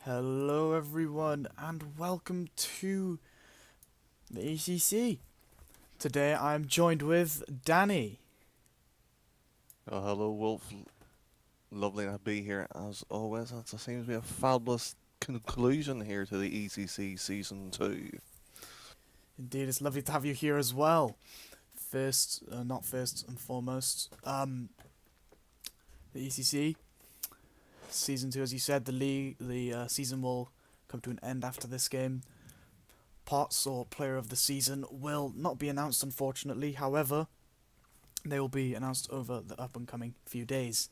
Hello everyone and welcome to the ECC. Today I'm joined with Danny. Oh, hello, Wolf. Lovely to be here as always. It seems to be a fabulous conclusion here to the ECC Season 2. Indeed, it's lovely to have you here as well. Not first and foremost, the ECC Season 2, as you said, the season will come to an end after this game. Pots or Player of the Season will not be announced, unfortunately. However, they will be announced over the up-and-coming few days.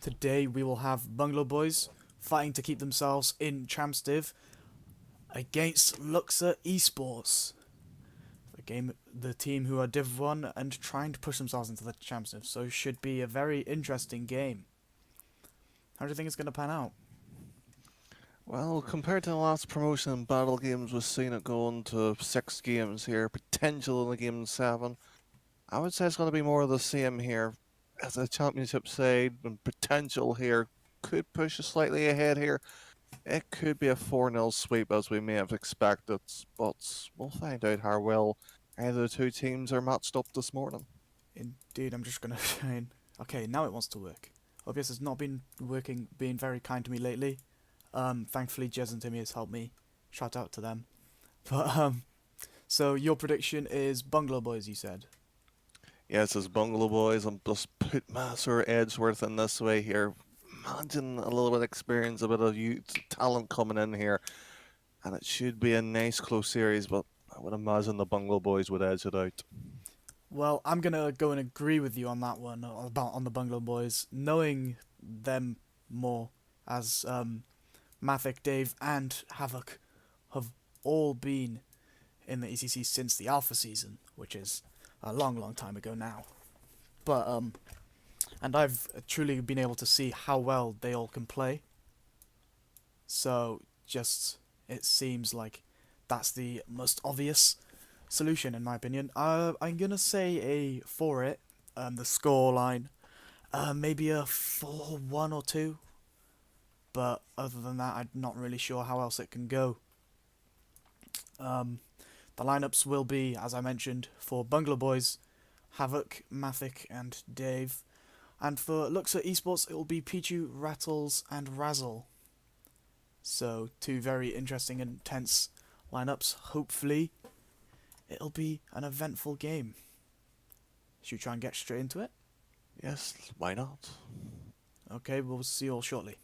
Today we will have Bungalow Boys fighting to keep themselves in Champs Div against Luxor eSports. The team who are Div 1 and trying to push themselves into the Champs Div, so it should be a very interesting game. How do you think it's going to pan out? Well, compared to the last promotion in battle games, we've seen it go on to 6 games here, potential in the game 7. I would say it's going to be more of the same here. As a championship side, and potential here could push us slightly ahead here. It could be a 4-0 sweep as we may have expected, but we'll find out how well either the two teams are matched up this morning. Indeed, I'm just going to try and... Okay, now it wants to work. Obviously, it's not been working, being very kind to me lately. Thankfully, Jez and Timmy has helped me. Shout out to them. But, so your prediction is Bungalow Boys, you said? Yes, as Bungalow Boys, I'm just put Master Edgeworth in this way here. Imagine a little bit of experience, a bit of youth talent coming in here. And it should be a nice close series, but I would imagine the Bungalow Boys would edge it out. Well, I'm going to go and agree with you on that one, on the Bungalow Boys. Knowing them more as Mathic, Dave and Havoc have all been in the ECC since the Alpha season, which is a long, long time ago now. But, and I've truly been able to see how well they all can play. So, it seems like that's the most obvious solution, in my opinion. I'm gonna say for it, the score line, maybe a 4-1 or 2. But other than that, I'm not really sure how else it can go. The lineups will be, as I mentioned, for Bungalow Boys, Havoc, Mathic, and Dave. And for Luxor eSports, it will be Pichu, Rattles, and Razzle. So, 2 very interesting and intense lineups. Hopefully, it'll be an eventful game. Should we try and get straight into it? Yes, why not? Okay, we'll see you all shortly.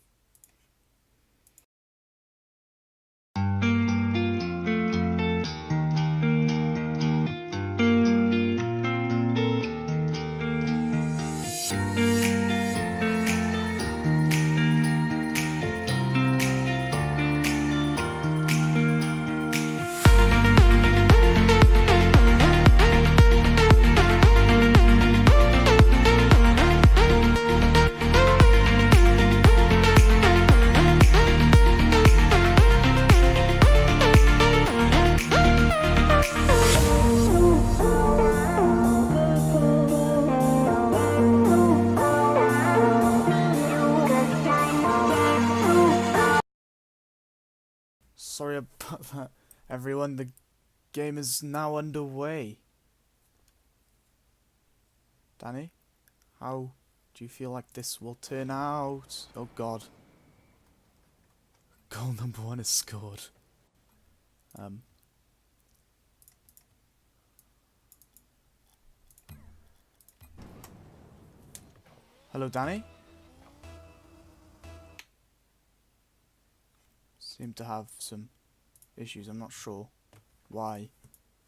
Sorry about that, everyone. The game is now underway. Danny, how do you feel like this will turn out? Oh god. Goal number 1 is scored. Hello, Danny? Seem to have some issues. I'm not sure why,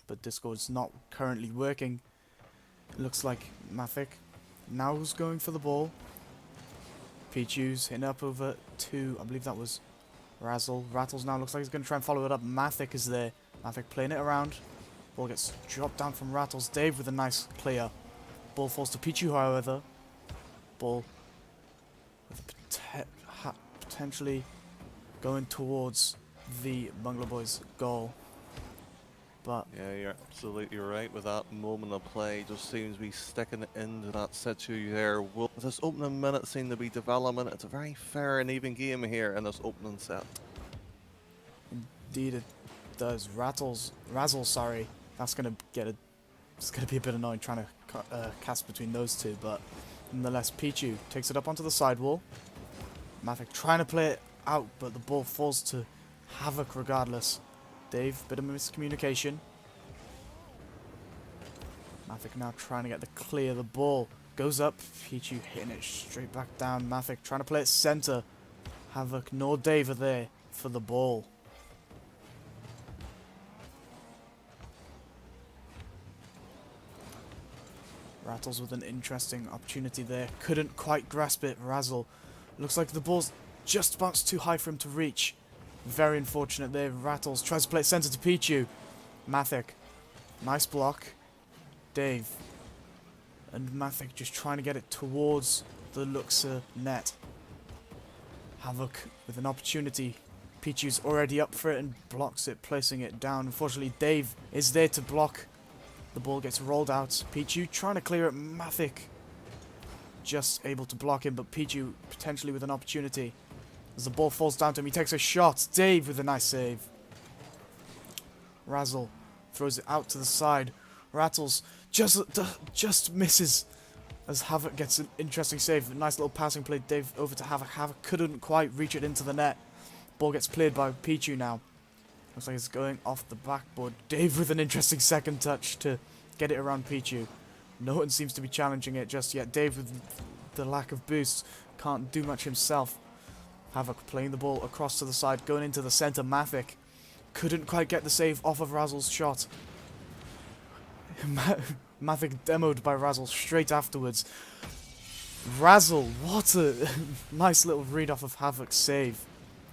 but Discord's not currently working. Looks like Mavic now who's going for the ball. Pichu's hitting up over to, I believe that was Razzle. Rattles now looks like he's going to try and follow it up. Mavic is there. Mavic playing it around. Ball gets dropped down from Rattles. Dave with a nice clear. Ball falls to Pichu, however. Ball with potentially going towards the Bungalow Boys' goal. But Yeah, you're absolutely right with that moment of play. Just seems to be sticking into that situ there. Will this opening minute seem to be development? It's a very fair and even game here in this opening set. indeed it does. Razzle, sorry. That's gonna it's gonna be a bit annoying trying to cast between those two, but nonetheless, Pichu takes it up onto the sidewall. Mavic trying to play it out, but the ball falls to Havoc regardless. Dave, bit of miscommunication. Mavic now trying to get the clear. The ball goes up. Pichu hitting it straight back down. Mavic trying to play it center. Havoc nor Dave are there for the ball. Rattles with an interesting opportunity there. Couldn't quite grasp it. Razzle. Looks like the ball's just bounced too high for him to reach. Very unfortunate there. Rattles tries to play it center to Pichu. Mavic. Nice block. Dave. And Mavic just trying to get it towards the Luxor net. Havoc with an opportunity. Pichu's already up for it and blocks it, placing it down. Unfortunately, Dave is there to block. The ball gets rolled out. Pichu trying to clear it. Mavic just able to block him, but Pichu potentially with an opportunity. As the ball falls down to him, he takes a shot. Dave with a nice save. Razzle throws it out to the side. Rattles just misses as Havoc gets an interesting save. A nice little passing play. Dave over to Havoc. Havoc couldn't quite reach it into the net. Ball gets cleared by Pichu now. Looks like it's going off the backboard. Dave with an interesting second touch to get it around Pichu. No one seems to be challenging it just yet. Dave with the lack of boost can't do much himself. Havoc playing the ball across to the side, going into the centre. Mavic couldn't quite get the save off of Razzle's shot. Mavic demoed by Razzle straight afterwards. Razzle, what a nice little read off of Havoc's save.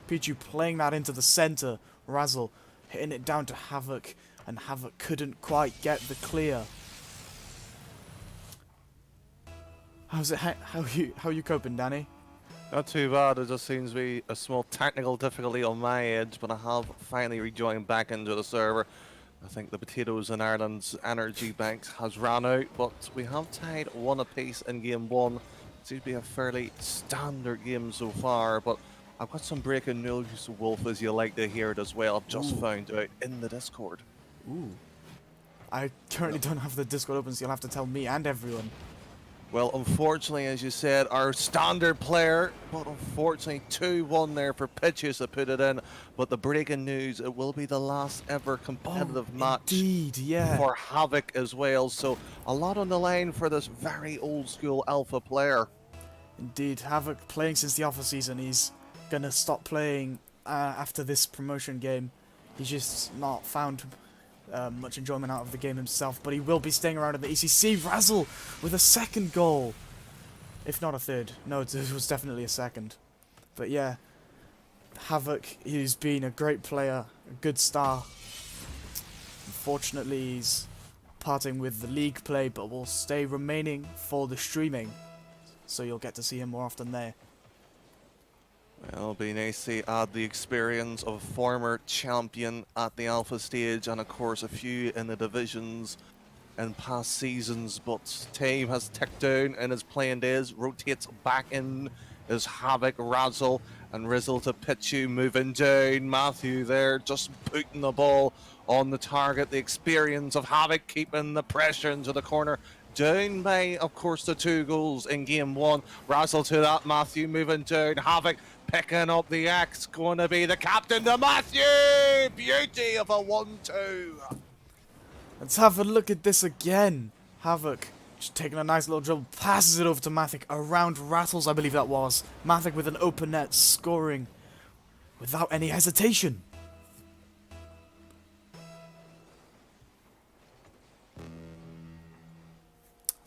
Pichu playing that into the centre. Razzle hitting it down to Havoc, and Havoc couldn't quite get the clear. How's it? How you coping, Danny? Not too bad. There just seems to be a small technical difficulty on my edge, but I have finally rejoined back into the server. I think the potatoes in Ireland's energy banks has ran out, but we have tied one apiece in game one. It seems to be a fairly standard game so far, but I've got some breaking news, Wolf, as you like to hear it as well. I've just found out in the Discord. Ooh. I currently don't have the Discord open, so you'll have to tell me and everyone. Well, unfortunately, as you said, our standard player, but unfortunately 2-1 there for Pitches to put it in. But the breaking news, it will be the last ever competitive match indeed, yeah. for Havoc as well. So a lot on the line for this very old school alpha player. Indeed, Havoc playing since the alpha season. He's gonna stop playing after this promotion game. He's just not found much enjoyment out of the game himself, but he will be staying around in the ECC. Razzle with a second goal, if not a third. No, it was definitely a second. But yeah, Havoc, he's been a great player, a good star. Unfortunately, he's parting with the league play, but will stay remaining for the streaming, so you'll get to see him more often there. Well, it'll be nice to add the experience of a former champion at the alpha stage, and of course a few in the divisions in past seasons. But time has ticked down in his playing days. Rotates back in as Havoc, Razzle and Rizzle to Pichu, moving down. Matthew there just putting the ball on the target. The experience of Havoc keeping the pressure into the corner. Down by, of course, the 2 goals in game one. Razzle to that. Matthew moving down. Havoc picking up the axe. Going to be the captain to Matthew. Beauty of a 1-2. Let's have a look at this again. Havoc just taking a nice little dribble. Passes it over to Mavic around Rattles, I believe that was. Mavic with an open net, scoring without any hesitation.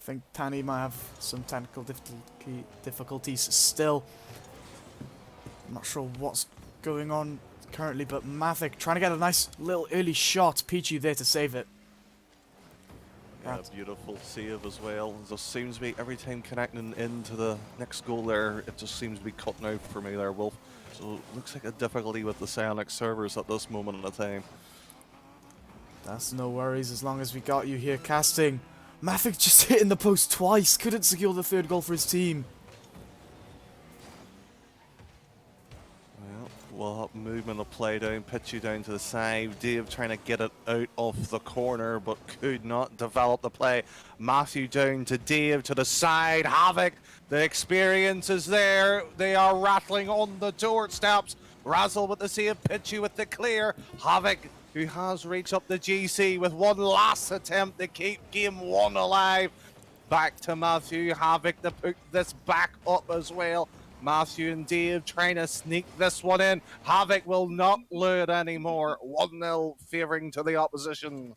think Tani might have some technical difficulties still. I'm not sure what's going on currently, but Mavic trying to get a nice little early shot. Pichu there to save it. Yeah, beautiful save as well. It just seems to be every time connecting into the next goal there, it just seems to be cutting out for me there, Wolf. So it looks like a difficulty with the Psionic servers at this moment in the time. That's no worries as long as we got you here casting. Mavic just hitting the post twice. Couldn't secure the third goal for his team. Well, movement of play down, pitch you down to the side. Dave trying to get it out of the corner, but could not develop the play. Matthew down to Dave to the side. Havoc, the experience is there. They are rattling on the doorsteps. Razzle with the save, Pitchy with the clear. Havoc, who has reached up the GC with one last attempt to keep game one alive. Back to Matthew. Havoc to put this back up as well. Matthew and Dave trying to sneak this one in. Havoc will not lure it anymore. 1-0 favouring to the opposition.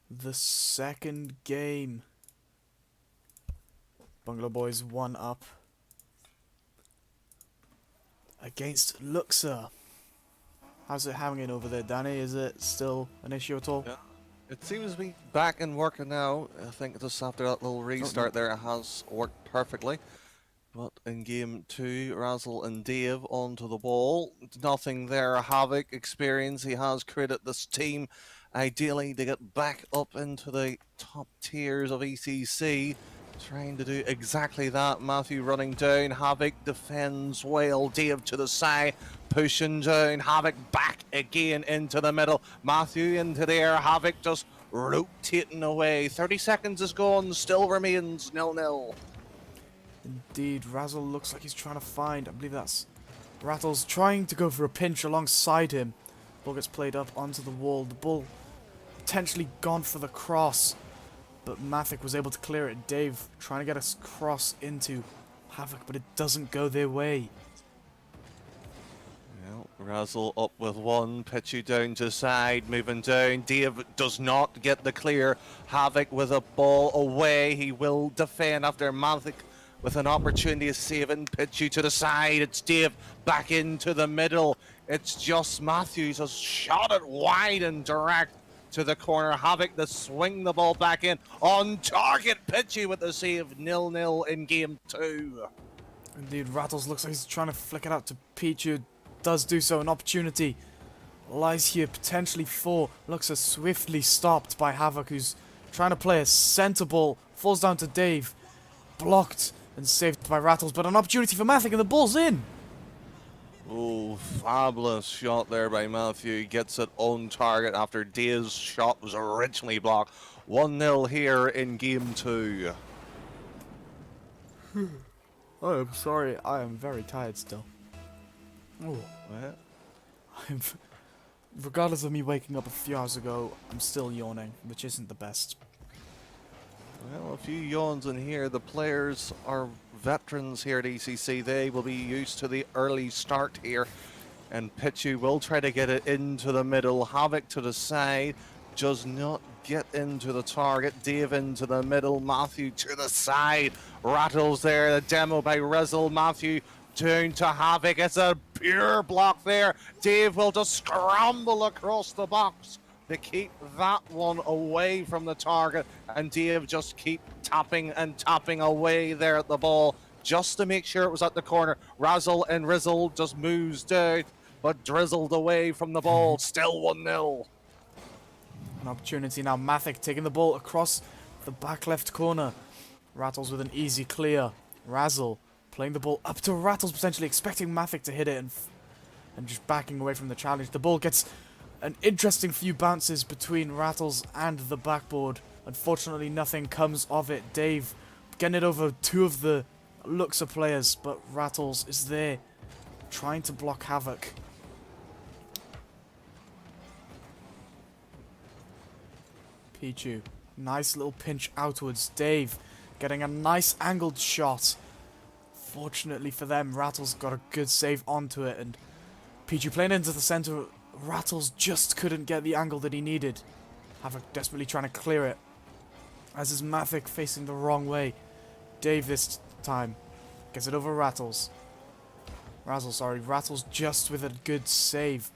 The second game. Bungalow Boys 1 up against Luxor. How's it hanging over there, Danny? Is it still an issue at all? Yeah. It seems to be back and working now. I think just after that little restart there, it has worked perfectly. But in game 2, Razzle and Dave onto the ball. Nothing there. Havoc experience. He has created this team ideally to get back up into the top tiers of ECC. Trying to do exactly that. Matthew running down. Havoc defends well. Dave to the side. Pushing down. Havoc back again into the middle. Matthew into there. Havoc just rotating away. 30 seconds is gone. Still remains 0-0. Indeed, Razzle looks like he's trying to find. I believe that's Rattles trying to go for a pinch alongside him. Ball gets played up onto the wall. The ball potentially gone for the cross, but Mathic was able to clear it. Dave trying to get a cross into Havoc, but it doesn't go their way. Well, Razzle up with one, Pitchy down to side, moving down. Dave does not get the clear. Havoc with a ball away. He will defend after Mathic with an opportunity of saving. Pitchy to the side. It's Dave back into the middle. It's just Matthews has shot it wide and direct to the corner. Havoc to swing the ball back in. On target, Pitchy with the save. 0-0 in game 2. Indeed, Rattles looks like he's trying to flick it out to Pichu. Does do so. An opportunity lies here potentially for Luxor, swiftly stopped by Havoc, who's trying to play a centre ball. Falls down to Dave. Blocked and saved by Rattles, but an opportunity for Mathic, and the ball's in. Oh, fabulous shot there by Matthew. Gets it on target after Dave's shot was originally blocked. 1-0 here in game 2. Oh, I'm sorry. I am very tired still. Oh, What? regardless of me waking up a few hours ago, I'm still yawning, which isn't the best. Well, a few yawns in here. The players are veterans here at ECC. They will be used to the early start here. And Pitchy will try to get it into the middle. Havoc to the side. Does not get into the target. Dave into the middle. Matthew to the side. Rattles there. The demo by Rezzle. Matthew Down to Havoc. It's a pure block there. Dave will just scramble across the box to keep that one away from the target. And Dave just keep tapping and tapping away there at the ball just to make sure it was at the corner. Razzle and Rizzle just moves down, but drizzled away from the ball. Still 1-0. An opportunity now. Mathic taking the ball across the back left corner. Rattles with an easy clear. Razzle playing the ball up to Rattles, potentially expecting Mathic to hit it and just backing away from the challenge. The ball gets an interesting few bounces between Rattles and the backboard. Unfortunately, nothing comes of it. Dave getting it over two of the Luxor players, but Rattles is there trying to block Havoc. Pichu, nice little pinch outwards. Dave getting a nice angled shot. Fortunately for them, Rattles got a good save onto it, and Pichu playing into the center. Rattles just couldn't get the angle that he needed. Havoc desperately trying to clear it, as is Mathic facing the wrong way. Dave this time gets it over Rattles. Rattles just with a good save.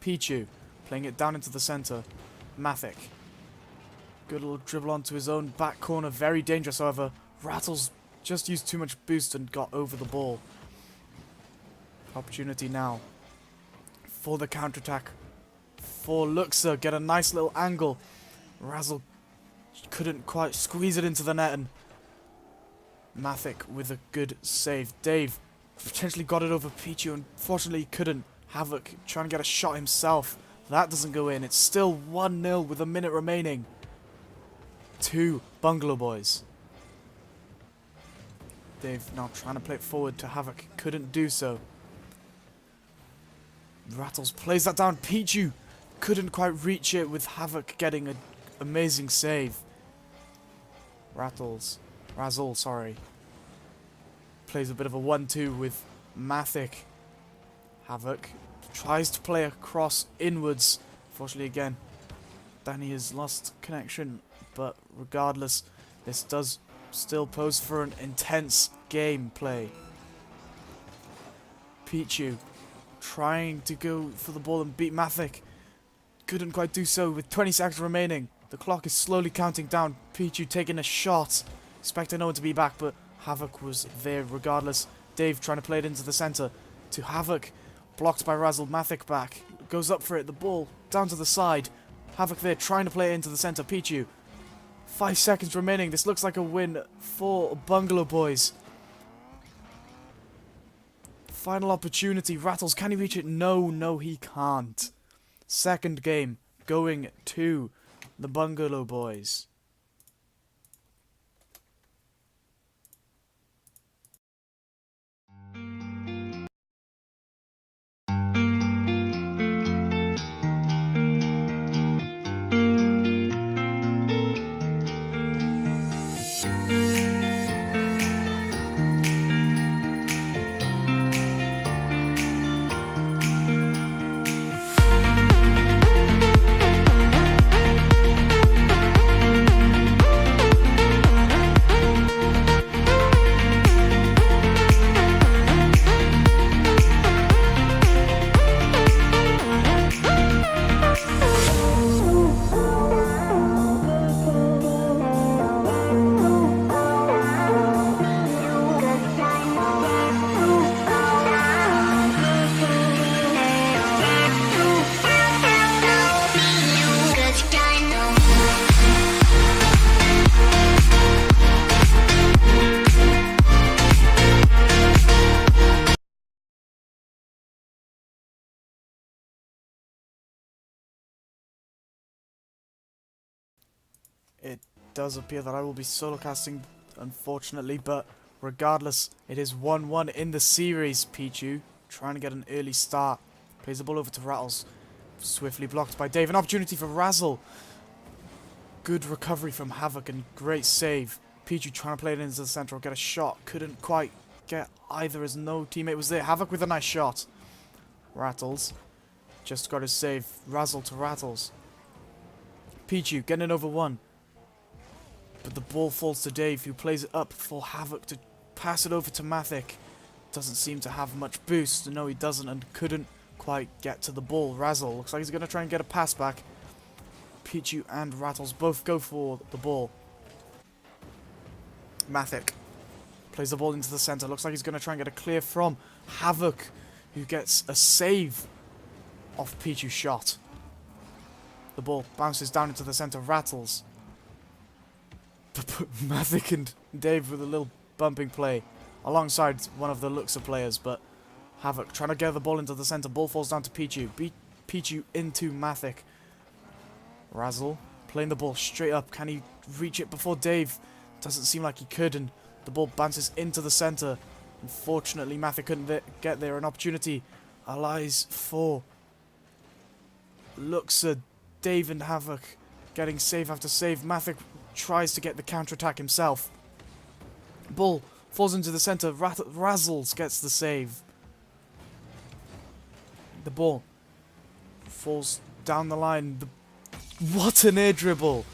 Pichu playing it down into the center. Mathic. Good little dribble onto his own back corner. Very dangerous, however. Rattles just used too much boost and got over the ball. Opportunity now for the counterattack. For Luxor. Get a nice little angle. Razzle couldn't quite squeeze it into the net, and Mathic with a good save. Dave potentially got it over Pichu. Unfortunately, couldn't. Havoc trying to get a shot himself. That doesn't go in. It's still 1-0 with a minute remaining. 2 Bungalow boys. Dave now trying to play it forward to Havoc. Couldn't do so. Rattles plays that down. Pichu couldn't quite reach it, with Havoc getting an amazing save. Razzle, sorry. Plays a bit of a 1-2 with Mathic. Havoc tries to play across inwards. Fortunately, again, Danny has lost connection, but regardless, this does still pose for an intense gameplay. Pichu trying to go for the ball and beat Mathic. Couldn't quite do so with 20 seconds remaining. The clock is slowly counting down. Pichu taking a shot, expecting no one to be back, but Havoc was there regardless. Dave trying to play it into the center to Havoc. Blocked by Razzle. Mathic back. Goes up for it. The ball down to the side. Havoc there trying to play it into the center. Pichu. 5 seconds remaining. This looks like a win for Bungalow boys. Final opportunity. Rattles. Can he reach it? No, he can't. Second game going to the Bungalow boys. It does appear that I will be solo casting, unfortunately, but regardless, it is 1-1 in the series. Pichu trying to get an early start. Plays the ball over to Rattles. Swiftly blocked by Dave. An opportunity for Razzle. Good recovery from Havoc and great save. Pichu trying to play it into the center or get a shot. Couldn't quite get either as no teammate was there. Havoc with a nice shot. Rattles just got his save. Razzle to Rattles. Pichu getting it over one. But the ball falls to Dave, who plays it up for Havoc to pass it over to Mathic. doesn't seem to have much boost. No, he doesn't, and couldn't quite get to the ball. Razzle looks like he's going to try and get a pass back. Pichu and Rattles both go for the ball. Mathic plays the ball into the center. Looks like he's going to try and get a clear from Havoc, who gets a save off Pichu's shot. The ball bounces down into the center. Rattles. Mathic and Dave with a little bumping play alongside one of the Luxor players, but Havoc trying to get the ball into the center. Ball falls down to Pichu. Pichu into Mathic. Razzle playing the ball straight up. Can he reach it before Dave? Doesn't seem like he could, and the ball bounces into the center. Unfortunately, Mathic couldn't get there. An opportunity lies for Luxor. Dave and Havoc getting save after save. Mathic tries to get the counter-attack himself. Ball falls into the center. Razzles gets the save. The ball falls down the line. What an air dribble!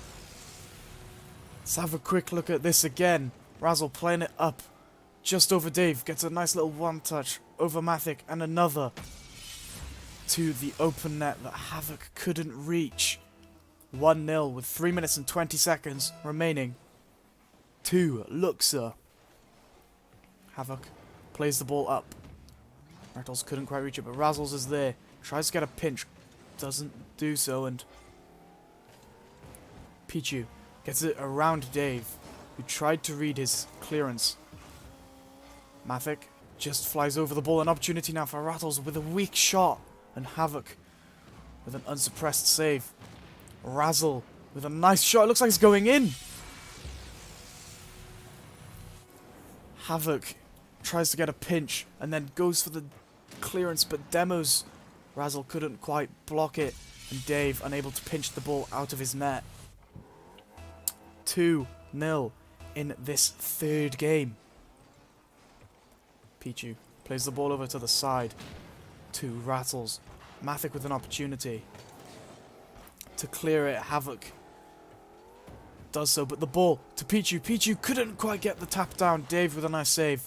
Let's have a quick look at this again. Razzle playing it up just over Dave. Gets a nice little one-touch over Mathic, and another to the open net that Havoc couldn't reach. 1-0 with 3 minutes and 20 seconds remaining to Luxor. Havoc plays the ball up. Rattles couldn't quite reach it, but Razzles is there. Tries to get a pinch. Doesn't do so, and Pichu gets it around Dave, who tried to read his clearance. Mathic just flies over the ball. An opportunity now for Rattles with a weak shot, and Havoc with an unsuppressed save. Razzle with a nice shot. It looks like it's going in. Havoc tries to get a pinch and then goes for the clearance, but demos. Razzle couldn't quite block it, and Dave unable to pinch the ball out of his net. 2-0 in this third game. Pichu plays the ball over to the side to Rattles. Mathic with an opportunity to clear it. Havoc does so, but the ball to Pichu. Pichu couldn't quite get the tap down. Dave with a nice save.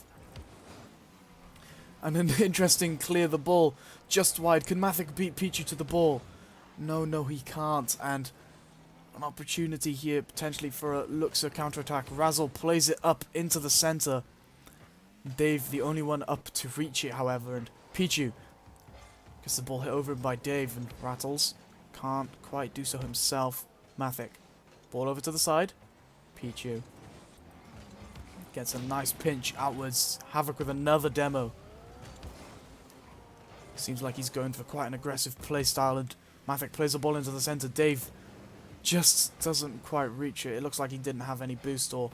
And an interesting clear. The ball just wide. Can Mathic beat Pichu to the ball? No, he can't. And an opportunity here potentially for a Luxor counter-attack. Razzle plays it up into the center. Dave the only one up to reach it, however, and Pichu gets the ball hit over him by Dave, and Rattles can't quite do so himself. Mathic, ball over to the side. Pichu gets a nice pinch outwards. Havoc with another demo. Seems like he's going for quite an aggressive play style, and Mathic plays the ball into the center. Dave just doesn't quite reach it. It looks like he didn't have any boost or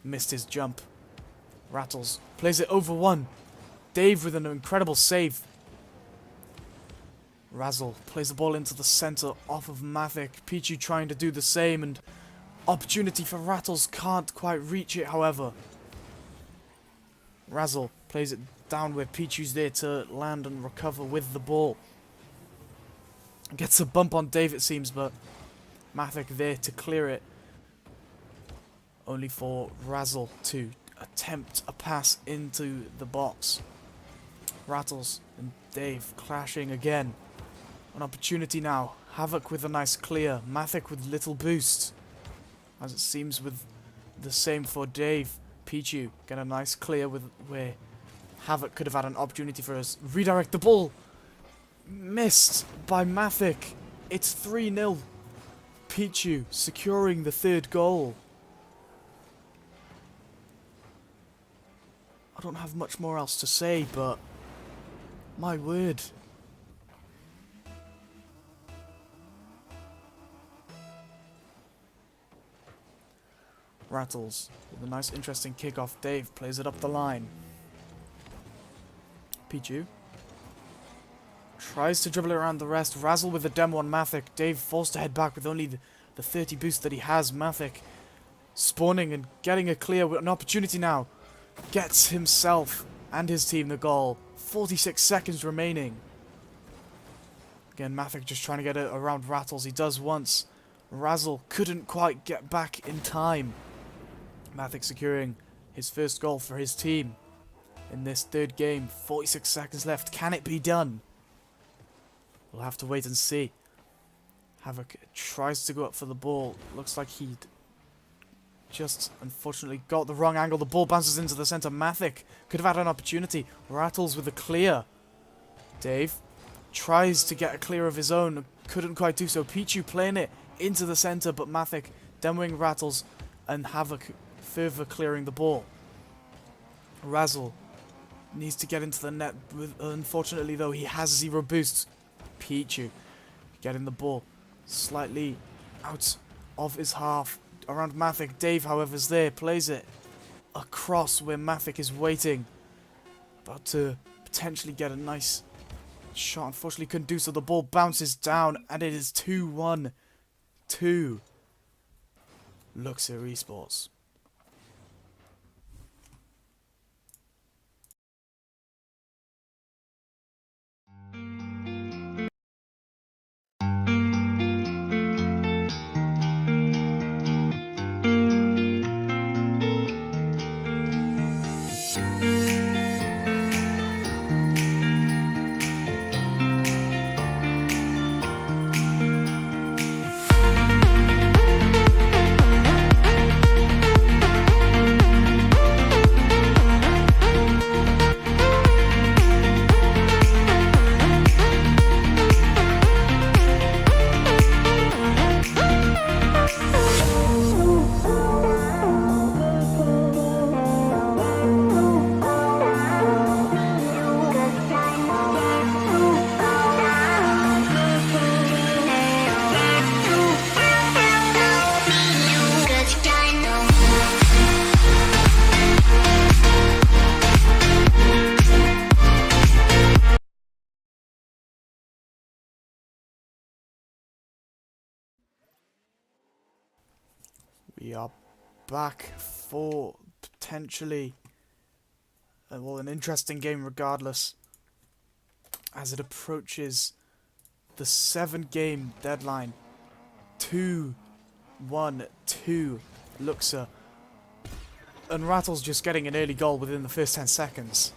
missed his jump. Rattles plays it over one. Dave with an incredible save. Razzle plays the ball into the center off of Mathic. Pichu trying to do the same, and opportunity for Rattles, can't quite reach it, however. Razzle plays it down where Pichu's there to land and recover with the ball. Gets a bump on Dave, it seems, but Mathic there to clear it. Only for Razzle to attempt a pass into the box. Rattles and Dave clashing again. An opportunity now. Havoc with a nice clear. Mathic with little boost, as it seems with the same for Dave. Pichu get a nice clear with where Havoc could have had an opportunity for us. Redirect the ball. Missed by Mathic. It's 3-0. Pichu securing the third goal. I don't have much more else to say, but my word. Rattles with a nice interesting kickoff. Dave plays it up the line. Pichu tries to dribble it around the rest. Razzle with the demo on Mathic. Dave forced to head back with only the 30 boost that he has. Mathic spawning and getting a clear with an opportunity now. Gets himself and his team the goal. 46 seconds remaining. Again, Mathic just trying to get it around Rattles. He does once. Razzle couldn't quite get back in time. Mathic securing his first goal for his team. in this third game. 46 seconds left. Can it be done? We'll have to wait and see. Havoc tries to go up for the ball. Looks like he'd just unfortunately got the wrong angle. The ball bounces into the centre. Mathic could have had an opportunity. Rattles with a clear. Dave tries to get a clear of his own. Couldn't quite do so. Pichu playing it into the centre, but Mathic demoing Rattles and Havoc further clearing the ball. Razzle needs to get into the net. Unfortunately, though, he has 0 boosts. Pichu getting the ball slightly out of his half around Mathic. Dave, however, is there. Plays it across where Mathic is waiting. About to potentially get a nice shot. Unfortunately, couldn't do so. The ball bounces down, and it is 2-1 to Luxor eSports. We are back for potentially an interesting game regardless, as it approaches the 7-game deadline. 2-1 to Luxor, and Rattle's just getting an early goal within the first 10 seconds.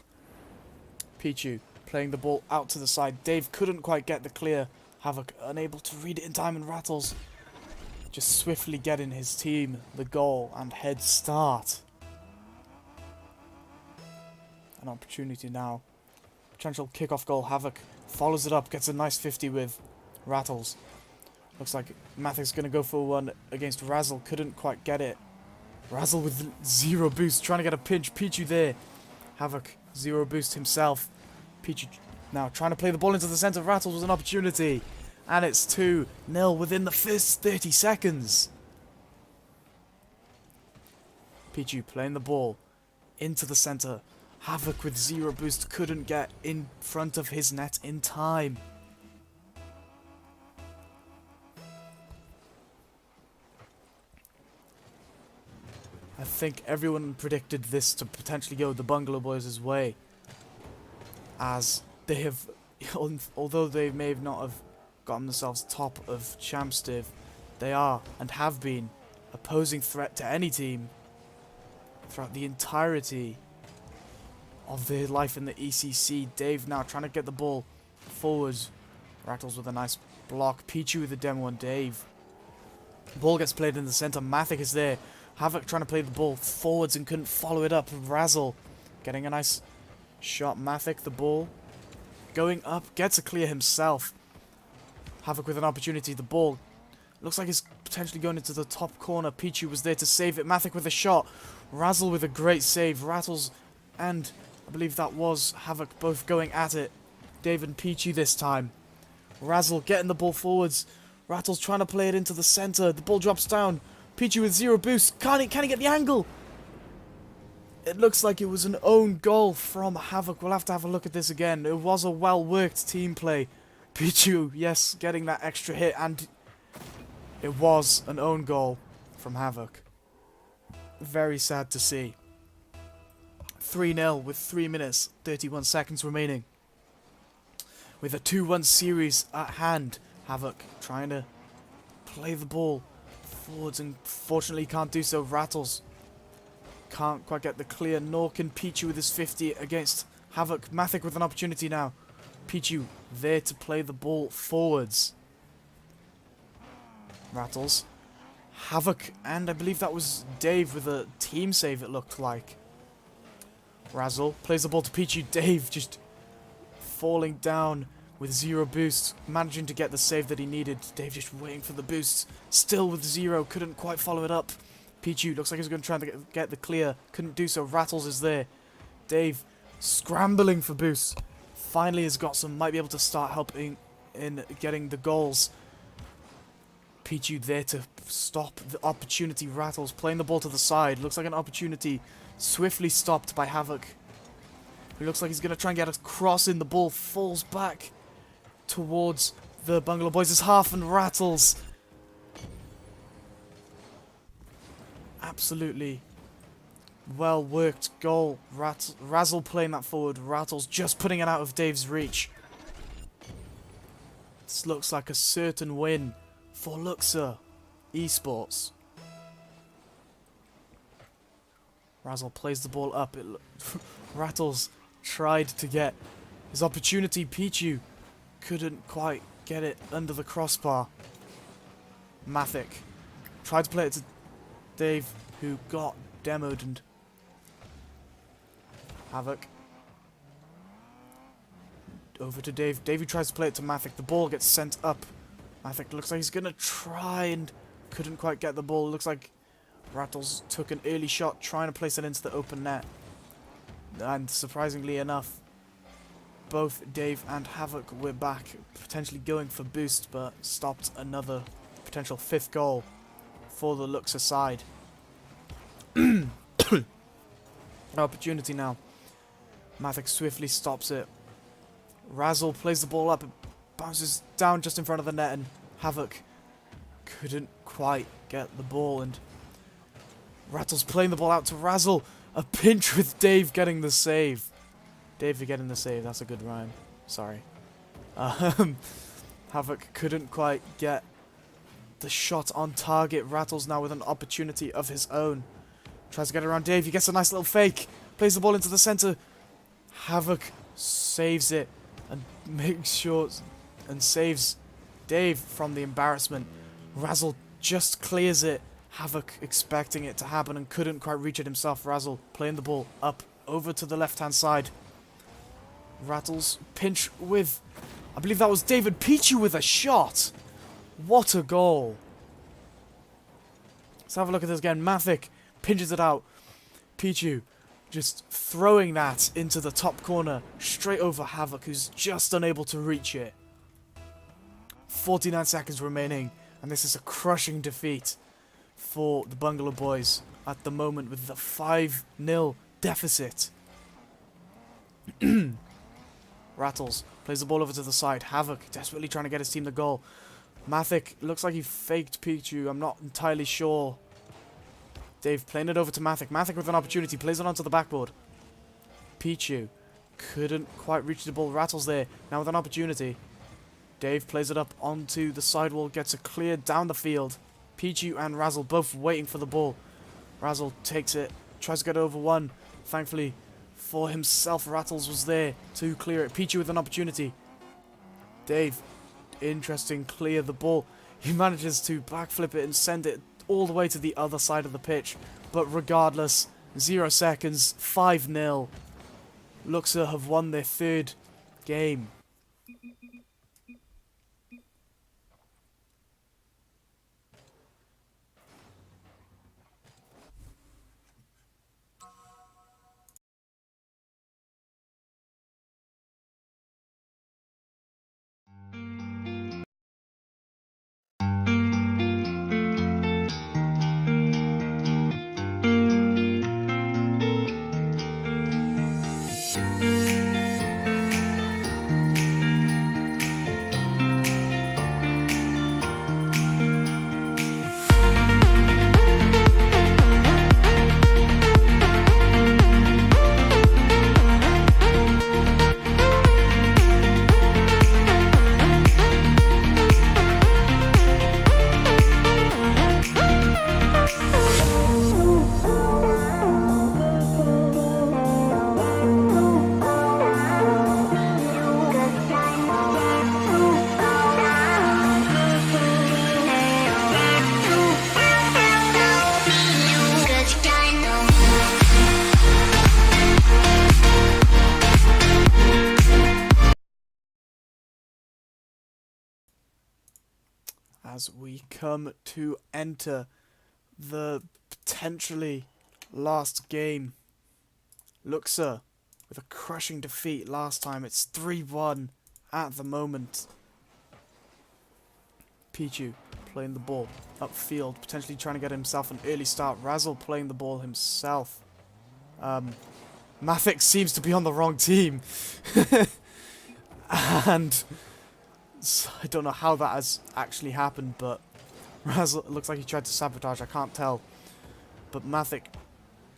Pichu playing the ball out to the side. Dave couldn't quite get the clear. Havoc unable to read it in time, and Rattles just swiftly getting his team the goal and head start. An opportunity now. Potential kickoff goal. Havoc follows it up, gets a nice 50 with Rattles. Looks like Mathic's going to go for one against Razzle. Couldn't quite get it. Razzle with 0 boost, trying to get a pinch. Pichu there. Havoc 0 boost himself. Pichu now trying to play the ball into the centre. Rattles with an opportunity. And it's 2-0 within the first 30 seconds. Pichu playing the ball into the centre. Havoc with 0 boost couldn't get in front of his net in time. I think everyone predicted this to potentially go the Bungalow Boys' way, as they have, although they may not have gotten themselves top of Champstiv, they are and have been a posing threat to any team throughout the entirety of their life in the ECC. Dave now trying to get the ball forwards. Rattles with a nice block. Pichu with the demo on Dave. Ball gets played in the centre. Mathic is there. Havoc trying to play the ball forwards and couldn't follow it up. Razzle getting a nice shot. Mathic the ball going up, gets a clear himself. Havoc with an opportunity. The ball looks like it's potentially going into the top corner. Pichu was there to save it. Mathic with a shot. Razzle with a great save. Rattles and I believe that was Havoc both going at it. Dave and Pichu this time. Razzle getting the ball forwards. Rattles trying to play it into the centre. The ball drops down. Pichu with 0 boost. Can he get the angle? It looks like it was an own goal from Havoc. We'll have to have a look at this again. It was a well-worked team play. Pichu, yes, getting that extra hit, and it was an own goal from Havoc. Very sad to see. 3-0 with 3 minutes, 31 seconds remaining. With a 2-1 series at hand. Havoc trying to play the ball forwards and fortunately can't do so. Rattles can't quite get the clear, nor can Pichu with his 50 against Havoc. Mathic with an opportunity now. Pichu there to play the ball forwards. Rattles. Havoc, and I believe that was Dave with a team save, it looked like. Razzle plays the ball to Pichu. Dave just falling down with 0 boost, managing to get the save that he needed. Dave just waiting for the boost, still with 0, couldn't quite follow it up. Pichu looks like he's going to try and get the clear, couldn't do so. Rattles is there. Dave scrambling for boosts. Finally has got some, might be able to start helping in getting the goals. Pichu there to stop the opportunity. Rattles playing the ball to the side. Looks like an opportunity swiftly stopped by Havoc. He looks like he's going to try and get a cross in. The ball falls back towards the Bungalow boys. It's half and Rattles. Absolutely well worked goal. Razzle playing that forward. Rattles just putting it out of Dave's reach. This looks like a certain win for Luxor eSports. Razzle plays the ball up. Rattles tried to get his opportunity. Pichu couldn't quite get it under the crossbar. Mathic tried to play it to Dave, who got demoed, and Havoc over to Dave. Davey tries to play it to Mathic. The ball gets sent up. Mathic looks like he's going to try and couldn't quite get the ball. Looks like Rattles took an early shot trying to place it into the open net. And surprisingly enough, both Dave and Havoc were back, potentially going for boost, but stopped another potential 5th goal for the Luxor side. Opportunity now. Mathic swiftly stops it. Razzle plays the ball up. It bounces down just in front of the net, and Havoc couldn't quite get the ball, and Rattles playing the ball out to Razzle. A pinch with Dave getting the save. Dave for getting the save. That's a good rhyme. Sorry. Havoc couldn't quite get the shot on target. Rattles now with an opportunity of his own. Tries to get around Dave. He gets a nice little fake. Plays the ball into the center. Havoc saves it and makes sure and saves Dave from the embarrassment. Razzle just clears it. Havoc expecting it to happen and couldn't quite reach it himself. Razzle playing the ball up over to the left-hand side. Rattles pinch with, I believe that was David Pichu with a shot. What a goal. Let's have a look at this again. Mathic pinches it out. Pichu just throwing that into the top corner straight over Havoc, who's just unable to reach it. 49 seconds remaining, and this is a crushing defeat for the Bungalow boys at the moment with the 5-0 deficit. Rattles plays the ball over to the side. Havoc desperately trying to get his team the goal. Mathic looks like he faked Pichu. I'm not entirely sure. Dave playing it over to Mathic. Mathic with an opportunity. Plays it onto the backboard. Pichu couldn't quite reach the ball. Rattles there. Now with an opportunity. Dave plays it up onto the sidewall. Gets it cleared down the field. Pichu and Razzle both waiting for the ball. Razzle takes it. Tries to get over one. Thankfully for himself, Rattles was there to clear it. Pichu with an opportunity. Dave, interesting, clear the ball. He manages to backflip it and send it all the way to the other side of the pitch. But regardless, 0 seconds, 5-0. Luxor have won their 3rd game. as we come to enter the potentially last game. Luxor with a crushing defeat last time. It's 3-1 at the moment. Pichu playing the ball upfield, potentially trying to get himself an early start. Razzle playing the ball himself. Mathik seems to be on the wrong team. And I don't know how that has actually happened, but Razzle looks like he tried to sabotage. I can't tell. But Mathik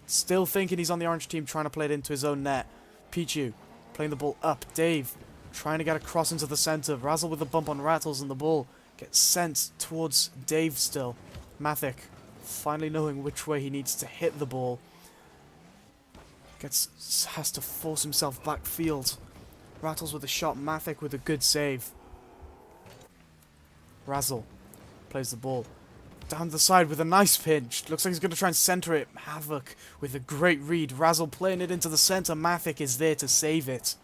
still thinking he's on the orange team, trying to play it into his own net. Pichu playing the ball up. Dave trying to get a cross into the centre. Razzle with a bump on Rattles, and the ball gets sent towards Dave still. Mathik finally knowing which way he needs to hit the ball. Has to force himself backfield. Rattles with a shot. Mathik with a good save. Razzle plays the ball down the side with a nice pinch. Looks like he's going to try and centre it. Havoc with a great read. Razzle playing it into the centre. Mathik is there to save it.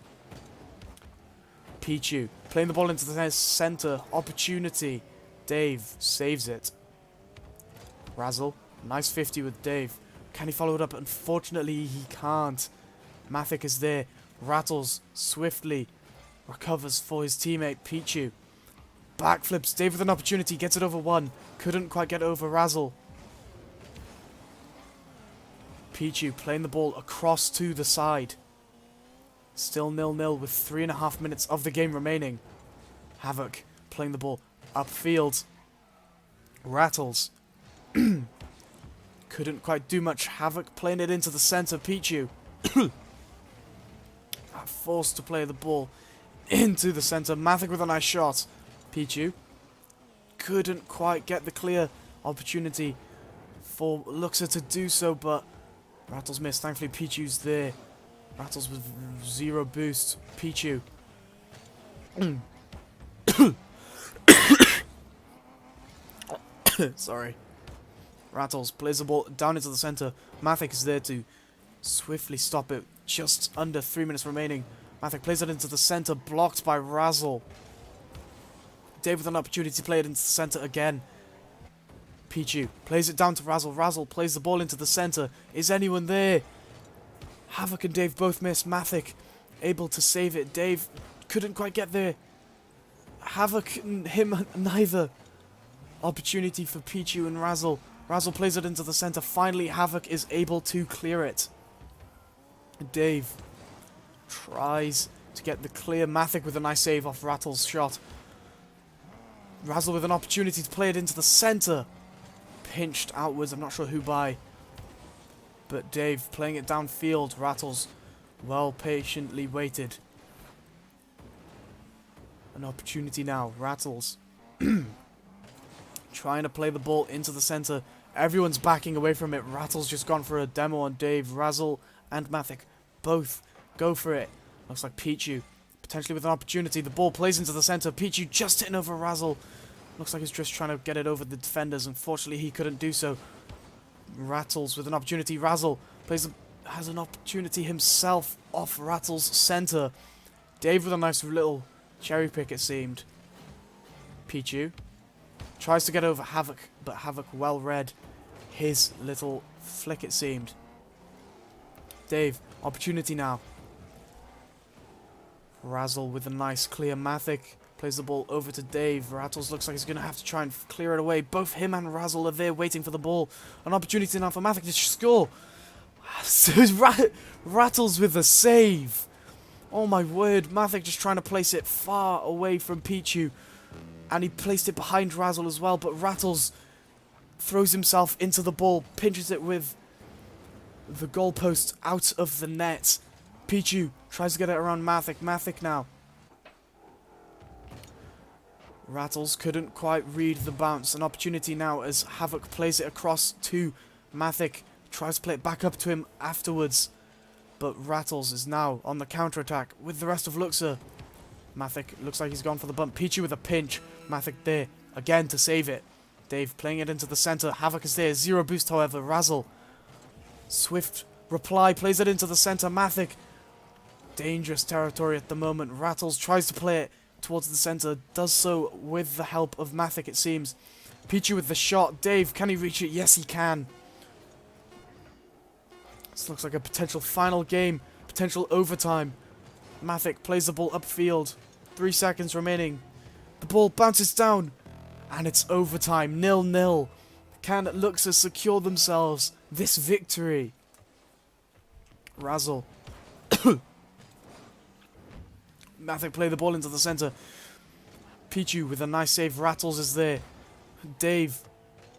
Pichu playing the ball into the centre. Opportunity. Dave saves it. Razzle, nice 50 with Dave. Can he follow it up? Unfortunately, he can't. Mathik is there. Rattles swiftly recovers for his teammate Pichu. Backflips. Dave with an opportunity. Gets it over one. Couldn't quite get over Razzle. Pichu playing the ball across to the side. Still 0-0 with 3.5 minutes of the game remaining. Havoc playing the ball upfield. Rattles. Couldn't quite do much. Havoc playing it into the centre. Pichu. Forced to play the ball into the centre. Mathik with a nice shot. Pichu couldn't quite get the clear opportunity for Luxor to do so, but Rattles missed. Thankfully, Pichu's there. Rattles with 0 boost. Pichu. Sorry. Rattles plays the ball down into the centre. Mathik is there to swiftly stop it. Just under 3 minutes remaining. Mathik plays it into the centre, blocked by Razzle. Dave with an opportunity to play it into the centre again. Pichu plays it down to Razzle. Razzle plays the ball into the centre. Is anyone there? Havoc and Dave both miss. Mathik able to save it. Dave couldn't quite get there. Havoc and him neither. Opportunity for Pichu and Razzle. Razzle plays it into the centre. Finally, Havoc is able to clear it. Dave tries to get the clear. Mathik with a nice save off Rattle's shot. Razzle with an opportunity to play it into the centre. Pinched outwards. I'm not sure who by. But Dave playing it downfield. Rattles well patiently waited. An opportunity now. Rattles trying to play the ball into the centre. Everyone's backing away from it. Rattles just gone for a demo on Dave. Razzle and Mathik both go for it. Looks like Pichu potentially with an opportunity. The ball plays into the centre. Pichu just hitting over Razzle. Looks like he's just trying to get it over the defenders. Unfortunately, he couldn't do so. Rattles with an opportunity. Razzle has an opportunity himself off Rattle's centre. Dave with a nice little cherry pick, it seemed. Pichu tries to get over Havoc, but Havoc well read his little flick, it seemed. Dave, opportunity now. Razzle with a nice clear. Mathik plays the ball over to Dave. Rattles looks like he's going to have to try and clear it away. Both him and Razzle are there waiting for the ball. An opportunity now for Mathik to score. So Rattles with a save. Oh my word. Mathik just trying to place it far away from Pichu. And he placed it behind Razzle as well. But Rattles throws himself into the ball. Pinches it with the goalpost out of the net. Pichu tries to get it around Mathik. Mathik now. Rattles couldn't quite read the bounce. An opportunity now as Havoc plays it across to Mathik. Tries to play it back up to him afterwards. But Rattles is now on the counter-attack with the rest of Luxor. Mathik looks like he's gone for the bump. Pichu with a pinch. Mathik there again to save it. Dave playing it into the centre. Havoc is there. 0 boost, however. Razzle. Swift reply. Plays it into the centre. Mathik. Dangerous territory at the moment. Rattles tries to play it towards the centre. Does so with the help of Mathic, it seems. Pichu with the shot. Dave, can he reach it? Yes, he can. This looks like a potential final game. Potential overtime. Mathic plays the ball upfield. 3 seconds remaining. The ball bounces down. And it's overtime. 0-0. Can Luxor secure themselves this victory? Razzle. Mathic play the ball into the centre. Pichu with a nice save. Rattles is there. Dave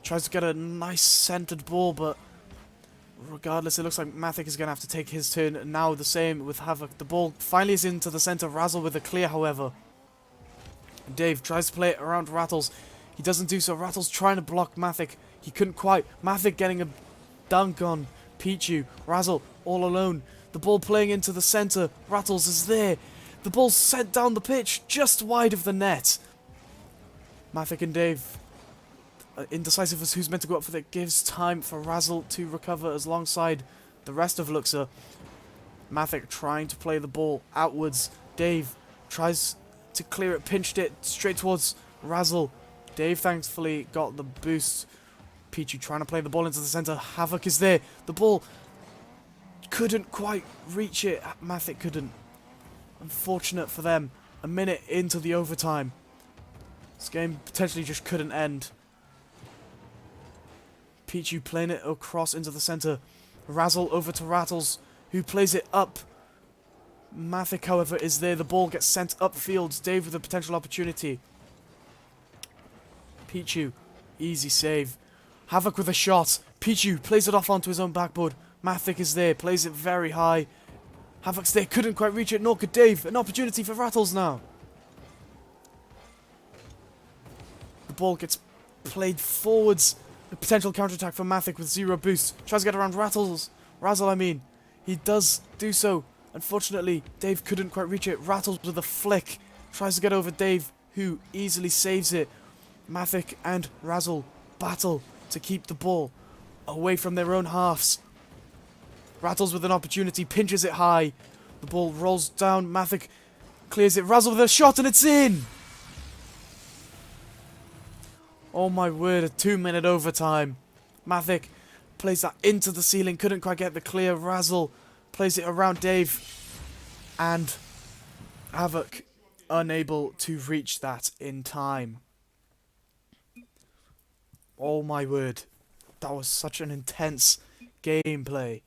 tries to get a nice centred ball, but regardless, it looks like Mathic is going to have to take his turn. Now the same with Havoc. The ball finally is into the centre. Razzle with a clear, however. Dave tries to play it around Rattles. He doesn't do so. Rattles trying to block Mathic. He couldn't quite. Mathic getting a dunk on Pichu. Razzle all alone. The ball playing into the centre. Rattles is there. The ball's sent down the pitch just wide of the net. Mathic and Dave indecisive as who's meant to go up for it. Gives time for Razzle to recover alongside the rest of Luxor. Mathic trying to play the ball outwards. Dave tries to clear it, pinched it straight towards Razzle. Dave thankfully got the boost. Pichu trying to play the ball into the centre. Havoc is there. The ball couldn't quite reach it. Mathic couldn't. Unfortunate for them. A minute into the overtime. This game potentially just couldn't end. Pichu playing it across into the centre. Razzle over to Rattles, who plays it up. Mathic, however, is there. The ball gets sent upfield. Dave with a potential opportunity. Pichu, easy save. Havoc with a shot. Pichu plays it off onto his own backboard. Mathic is there, plays it very high. Havoc's there, couldn't quite reach it, nor could Dave. An opportunity for Rattles now. The ball gets played forwards. A potential counterattack for Mathic with 0 boost. Tries to get around Razzle, I mean. He does do so. Unfortunately, Dave couldn't quite reach it. Rattles with a flick. Tries to get over Dave, who easily saves it. Mathic and Razzle battle to keep the ball away from their own halves. Rattles with an opportunity, pinches it high. The ball rolls down. Mathic clears it. Razzle with a shot, and it's in! Oh my word, a 2-minute overtime. Mathic plays that into the ceiling, couldn't quite get the clear. Razzle plays it around Dave. And Havoc unable to reach that in time. Oh my word. That was such an intense gameplay.